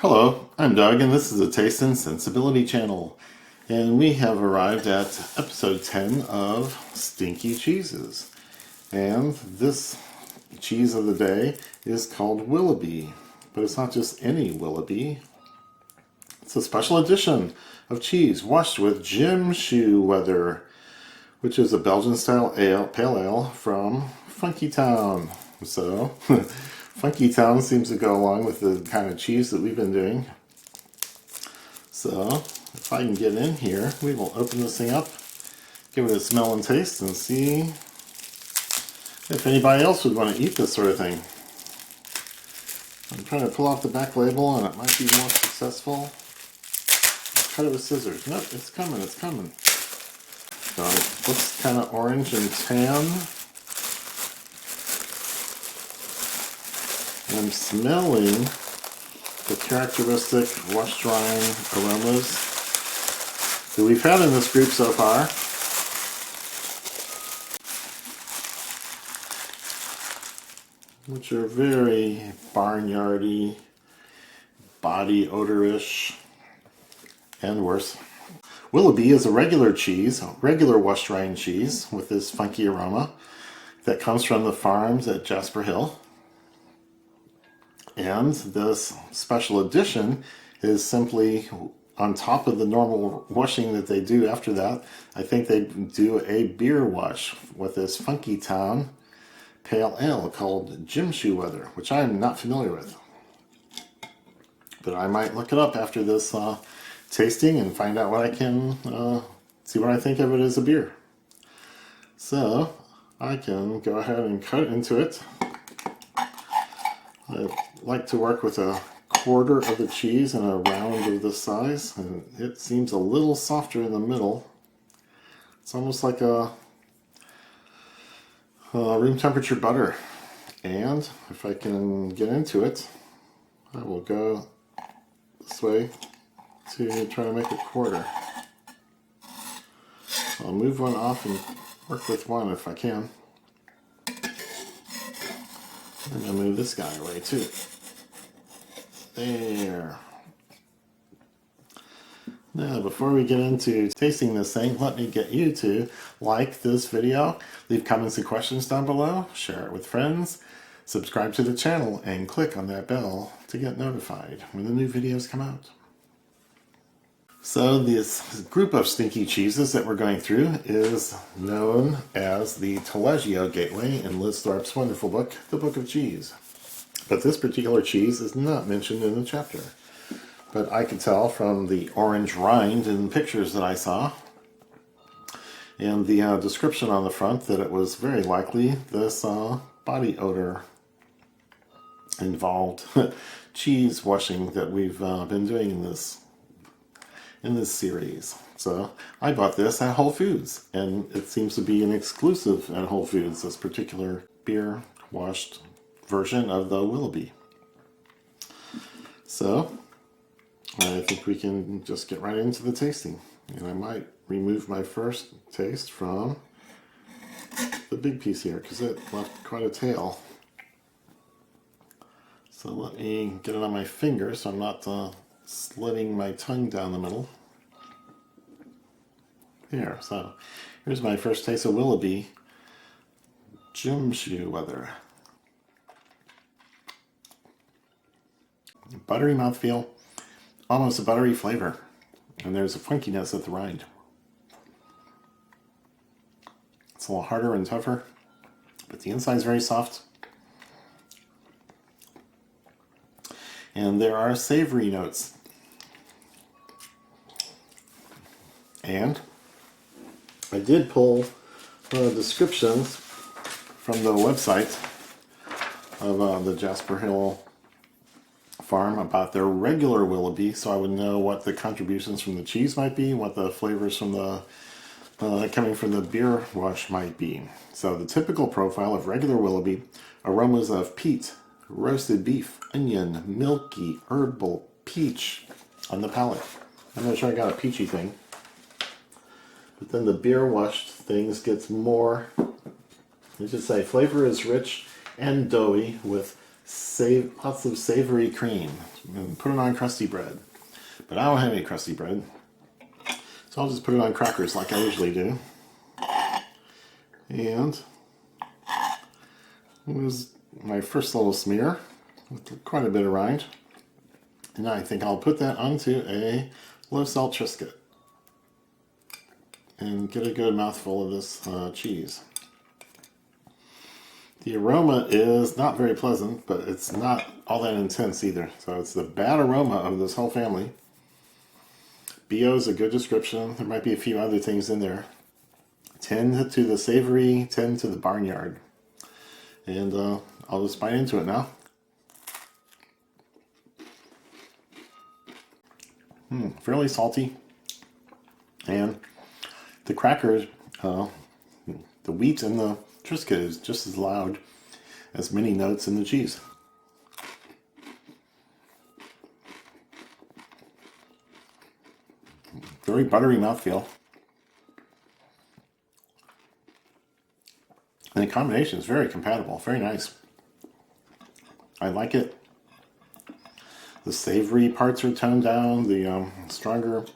Hello, I'm Doug, and this is the Taste and Sensibility channel. And we have arrived at episode 10 of Stinky Cheeses. And this cheese of the day is called Willoughby. But it's not just any Willoughby. It's a special edition of cheese washed with gym shoe leather, which is a Belgian-style pale ale from Funkytown. So, Funkytown seems to go along with the kind of cheese that we've been doing. So, if I can get in here, we will open this thing up, give it a smell and taste, and see if anybody else would want to eat this sort of thing. I'm trying to pull off the back label, and it might be more successful. I'll cut it with scissors. Nope, it's coming, it's coming. So, it looks kind of orange and tan. I'm smelling the characteristic washed-rind aromas that we've had in this group so far. Which are very barnyardy, body odorish, and worse. Willoughby is a regular cheese, regular washed-rind cheese with this funky aroma that comes from the farms at Jasper Hill. And this special edition is simply on top of the normal washing that they do after that. I think they do a beer wash with this Funkytown Pale Ale called Gym Shoe Leather, which I'm not familiar with. But I might look it up after this tasting and find out what I can, see what I think of it as a beer. So I can go ahead and cut into it. I like to work with a quarter of the cheese in a round of this size, and it seems a little softer in the middle. It's almost like a room temperature butter. And if I can get into it, I will go this way to try to make a quarter. So I'll move one off and work with one if I can. I'm going to move this guy away too. There. Now, before we get into tasting this thing, let me get you to like this video, leave comments and questions down below, share it with friends, subscribe to the channel, and click on that bell to get notified when the new videos come out. So this group of stinky cheeses that we're going through is known as the Taleggio Gateway in Liz Thorpe's wonderful book, The Book of Cheese. But this particular cheese is not mentioned in the chapter. But I could tell from the orange-rind in pictures that I saw and the description on the front that it was very likely this body odor involved cheese washing that we've been doing in this series. So I bought this at Whole Foods, and it seems to be an exclusive at Whole Foods, this particular beer washed version of the Willoughby. So I think we can just get right into the tasting, and I might remove my first taste from the big piece here because it left quite a tail. So let me get it on my finger so I'm not slitting my tongue down the middle. Here, so here's my first taste of Willoughby Gym Shoe Leather. Buttery mouthfeel, almost a buttery flavor, and there's a funkiness at the rind. It's a little harder and tougher, but the inside is very soft. And there are savory notes. And I did pull descriptions from the website of the Jasper Hill farm about their regular Willoughby, so I would know what the contributions from the cheese might be, what the flavors from the coming from the beer wash might be. So the typical profile of regular Willoughby: aromas of peat, roasted beef, onion, milky, herbal, peach on the palate. I'm not sure I got a peachy thing. But then the beer washed things gets more, let's just say, flavor is rich and doughy with lots of savory cream and put it on crusty bread. But I don't have any crusty bread, so I'll just put it on crackers like I usually do. And it was my first little smear with quite a bit of rind. And I think I'll put that onto a low salt Triscuit and get a good mouthful of this cheese. The aroma is not very pleasant, but it's not all that intense either. So it's the bad aroma of this whole family. BO is a good description. There might be a few other things in there. 10 to the savory, 10 to the barnyard. And I'll just bite into it now. Fairly salty. And the crackers, the wheat in the Triscuit is just as loud as many notes in the cheese. Very buttery mouthfeel. And the combination is very compatible, very nice. I like it. The savory parts are toned down, the stronger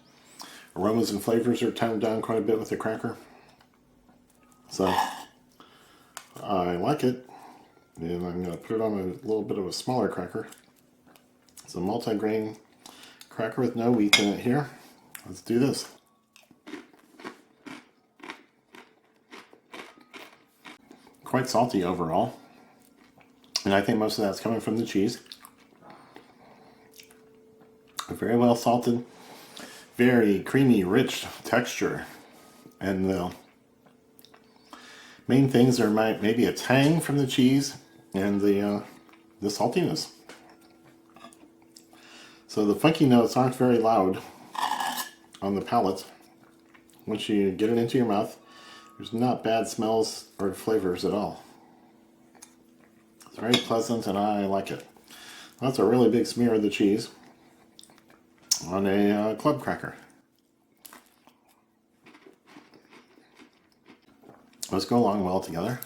aromas and flavors are toned down quite a bit with the cracker. So I like it, and I'm going to put it on a little bit of a smaller cracker. It's a multi-grain cracker with no wheat in it here. Let's do this. Quite salty overall, and I think most of that's coming from the cheese. A very well salted, very creamy, rich texture, and the main things are maybe a tang from the cheese and the saltiness. So the funky notes aren't very loud on the palate. Once you get it into your mouth, there's not bad smells or flavors at all. It's very pleasant and I like it. That's a really big smear of the cheese on a club cracker. Let's go along well together.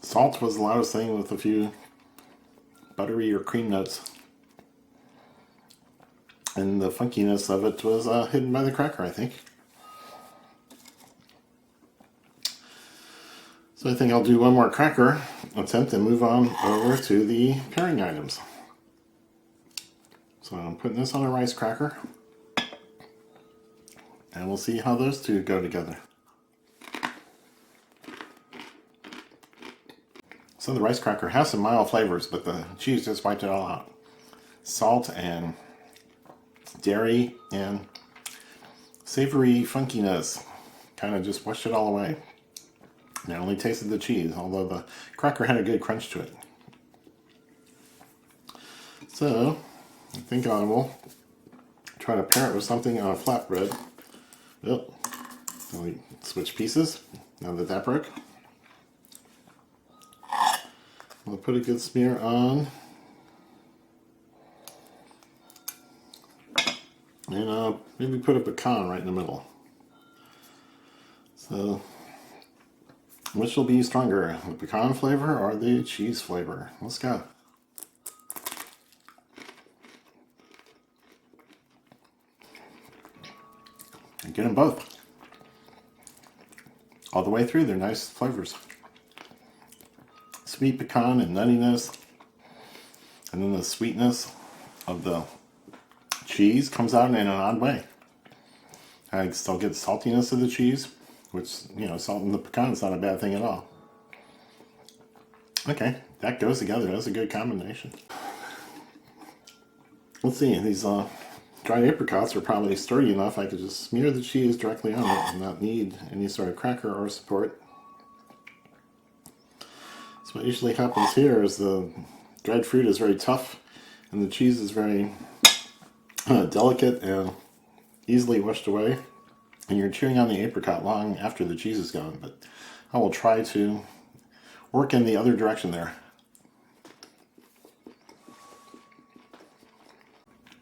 Salt was the loudest thing, with a few buttery or cream notes. And the funkiness of it was hidden by the cracker, I think. So I think I'll do one more cracker attempt and move on over to the pairing items. So I'm putting this on a rice cracker, and we'll see how those two go together. So the rice cracker has some mild flavors, but the cheese just wiped it all out. Salt and dairy and savory funkiness kind of just washed it all away. And I only tasted the cheese, although the cracker had a good crunch to it. So I think I will try to pair it with something on a flatbread. Oh, let me switch pieces now that that broke. I'll put a good smear on. And maybe put a pecan right in the middle. So, which will be stronger, the pecan flavor or the cheese flavor? Let's go. And get them both. All the way through, they're nice flavors. Sweet pecan and nuttiness. And then the sweetness of the cheese comes out in an odd way. I still get saltiness of the cheese, which, you know, salt in the pecan is not a bad thing at all. Okay, that goes together. That's a good combination. Let's see, these dried apricots are probably sturdy enough I could just smear the cheese directly on it and not need any sort of cracker or support. So what usually happens here is the dried fruit is very tough and the cheese is very delicate and easily washed away, and you're chewing on the apricot long after the cheese is gone, but I will try to work in the other direction there.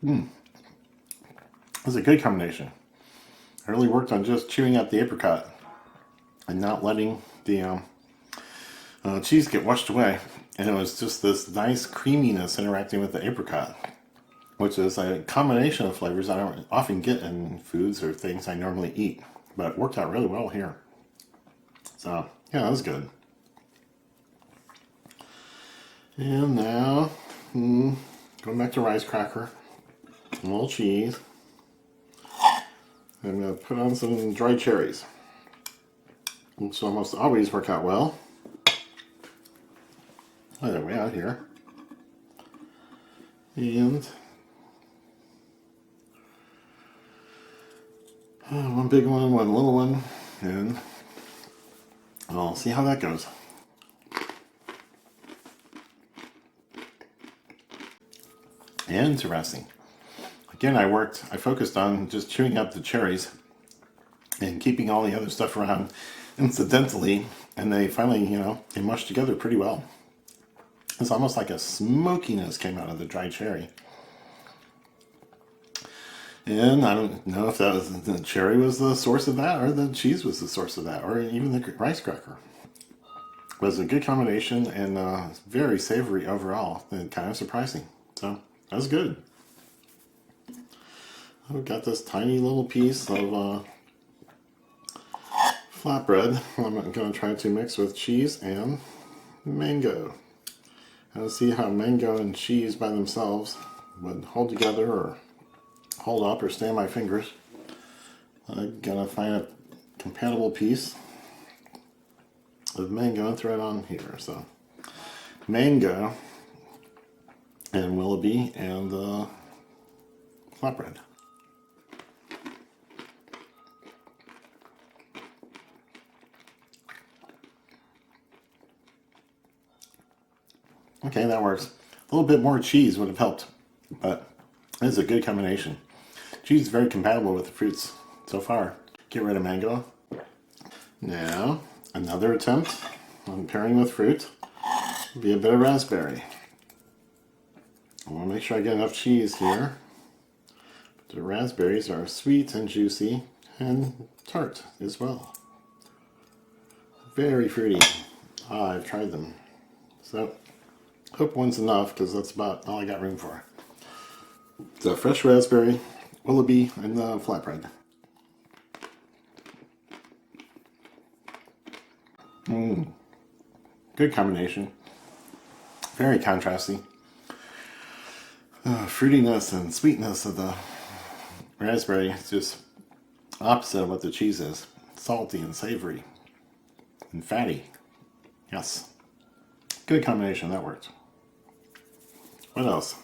This is a good combination. I really worked on just chewing up the apricot and not letting the cheese get washed away, and it was just this nice creaminess interacting with the apricot, which is a combination of flavors I don't often get in foods or things I normally eat, but it worked out really well here. So yeah, that was good. And now, going back to rice cracker, a little cheese. I'm going to put on some dried cherries, which almost always work out well. Oh, they're way out here. And one big one, one little one, and I'll see how that goes. Interesting. Again, I focused on just chewing up the cherries and keeping all the other stuff around incidentally, and they finally, they mushed together pretty well. It's almost like a smokiness came out of the dried cherry. And I don't know if that was the cherry was the source of that, or the cheese was the source of that, or even the rice cracker. It was a good combination and very savory overall, and kind of surprising. So that was good. I've got this tiny little piece of flatbread I'm going to try to mix with cheese and mango. And see how mango and cheese by themselves would hold together or hold up or stay on my fingers. I'm going to find a compatible piece of mango and throw it on here. So mango and Willoughby and flatbread. Okay, that works. A little bit more cheese would have helped, but it's a good combination. Cheese is very compatible with the fruits so far. Get rid of mango. Now, another attempt on pairing with fruit would be a bit of raspberry. I want to make sure I get enough cheese here. But the raspberries are sweet and juicy and tart as well. Very fruity. I've tried them. So, hope one's enough because that's about all I got room for. The fresh raspberry, Willoughby, and the flatbread. Good combination. Very contrasting. Fruitiness and sweetness of the raspberry is just opposite of what the cheese is. Salty and savory and fatty. Yes. Good combination. That worked. What else?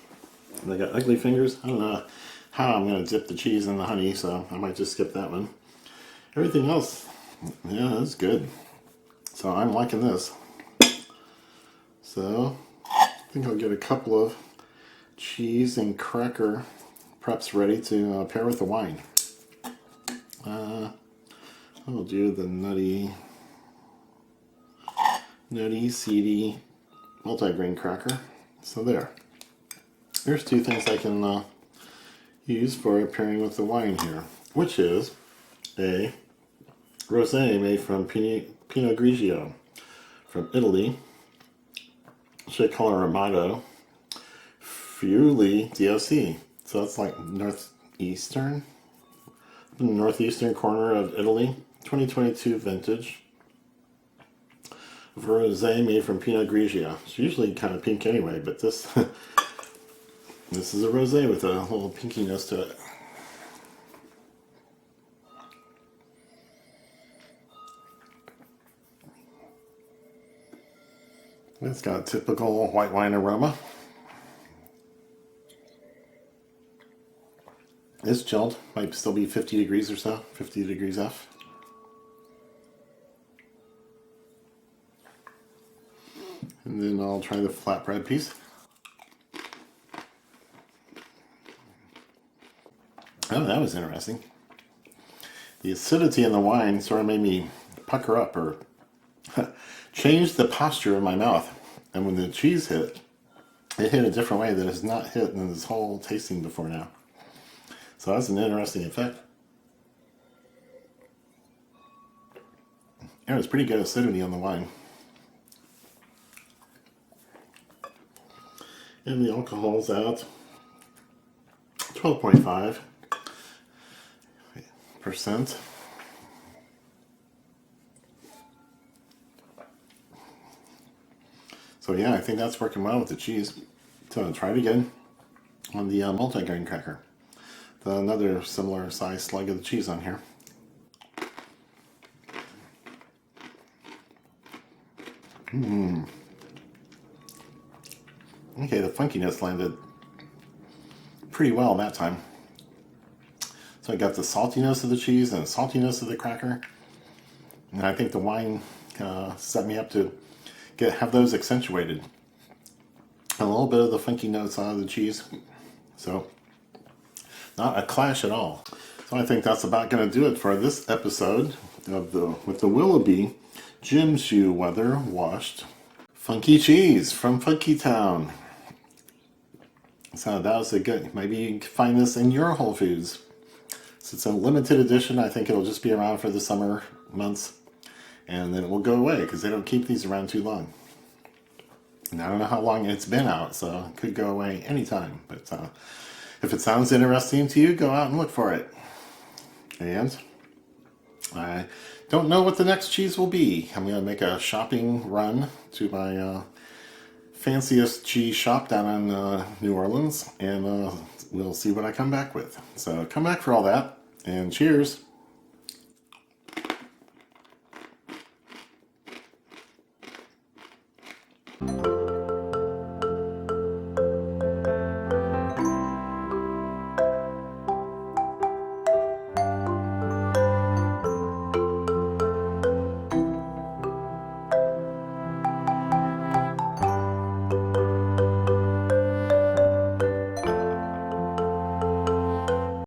They got ugly fingers. I don't know how I'm going to dip the cheese in the honey, so I might just skip that one. Everything else, yeah, that's good. So I'm liking this. So I think I'll get a couple of cheese and cracker preps ready to pair with the wine. I'll do the nutty, seedy, multi-grain cracker. So there's two things I can use for pairing with the wine here, which is a rosé made from pinot grigio from Italy. Should call it Amato Friuli DOC. So that's like northeastern corner of Italy. 2022 vintage. Rosé made from pinot grigio. It's usually kind of pink anyway, but this this is a rosé with a little pinkiness to it. It's got a typical white wine aroma. It's chilled. Might still be 50 degrees or so. 50 degrees F. And then I'll try the flatbread piece. Oh, that was interesting. The acidity in the wine sort of made me pucker up or changed the posture of my mouth. And when the cheese hit, it hit a different way that has not hit in this whole tasting before now. So that's an interesting effect. And it's pretty good acidity on the wine. And the alcohol's at 12.5%. So yeah, I think that's working well with the cheese. So try it again on the multi-grain cracker. Another similar size slug of the cheese on here. Okay, the funkiness landed pretty well that time. So I got the saltiness of the cheese and the saltiness of the cracker. And I think the wine set me up to have those accentuated. A little bit of the funky notes out of the cheese. So, not a clash at all. So I think that's about going to do it for this episode of with the Willoughby Gym Shoe Weather Washed Funky Cheese from Funkytown. So that was a good, maybe you can find this in your Whole Foods. So it's a limited edition. I think it'll just be around for the summer months. And then it will go away because they don't keep these around too long. And I don't know how long it's been out, so it could go away anytime. But if it sounds interesting to you, go out and look for it. And I don't know what the next cheese will be. I'm going to make a shopping run to my fanciest cheese shop down in New Orleans, and we'll see what I come back with. So come back for all that, and cheers.